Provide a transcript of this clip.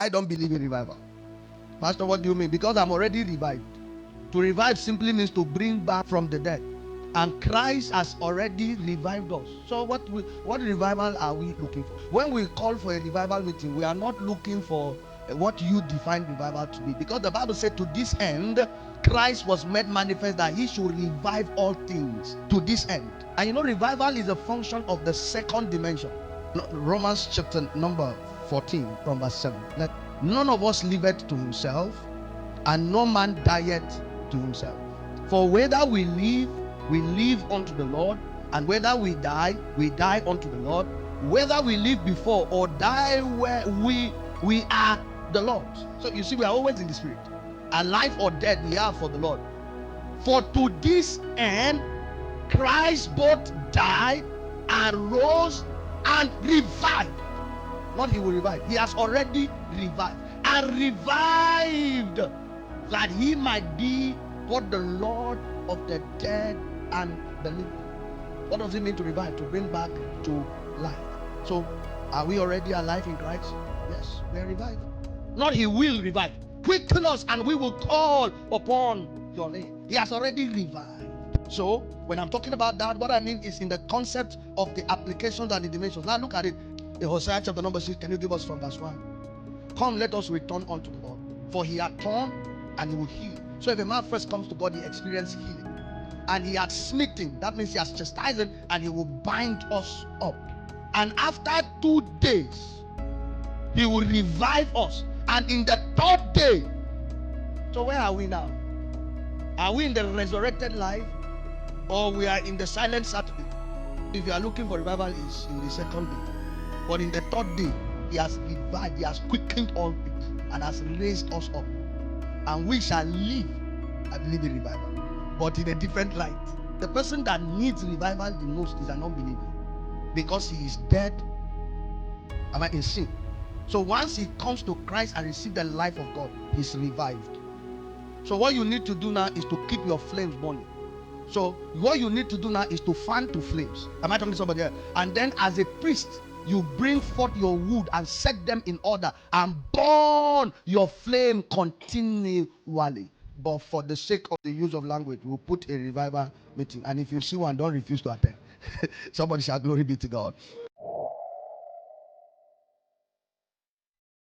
I don't believe in revival. Pastor, what do you mean? Because I'm already revived. To revive simply means to bring back from the dead. And Christ has already revived us. So what revival are we looking for? When we call for a revival meeting, we are not looking for what you define revival to be. Because the Bible said to this end, Christ was made manifest that he should revive all things to this end. And you know, revival is a function of the second dimension. Romans chapter number 14 from verse 7. Let none of us liveth to himself, and no man dieth to himself. For whether we live unto the Lord, and whether we die unto the Lord. Whether we live before or die, where we are the Lord. So you see, we are always in the spirit. Alive or dead, we are for the Lord. For to this end Christ both died and rose and revived. Not he will revive. He has already revived. And revived that he might be both the Lord of the dead and the living. What does it mean to revive? To bring back to life. So are we already alive in Christ? Yes, we are revived. Not he will revive. Quicken us and we will call upon your name. He has already revived. So when I'm talking about that, what I mean is in the concept of the applications and the dimensions. Now look at it. In Hosea chapter number 6, can you give us from verse 1? Come, let us return unto the Lord, for he hath torn and he will heal. So if a man first comes to God, he experiences healing. And he has smitten, that means he has chastised, and he will bind us up. And after 2 days, he will revive us. And in the 3rd day, so where are we now? Are we in the resurrected life, or we are in the silent Saturday? If you are looking for revival, is in the 2nd day. But in the 3rd day, he has revived, he has quickened all things, and has raised us up. And we shall live and live in revival, but in a different light. The person that needs revival the most is an unbeliever, because he is dead in sin. So once he comes to Christ and receives the life of God, he's revived. So what you need to do now is to keep your flames burning. So what you need to do now is to fan to flames. Am I talking to somebody else? And then as a priest, you bring forth your wood and set them in order and burn your flame continually. But for the sake of the use of language, we'll put a revival meeting. And if you see one, don't refuse to attend. Somebody shout glory be to God.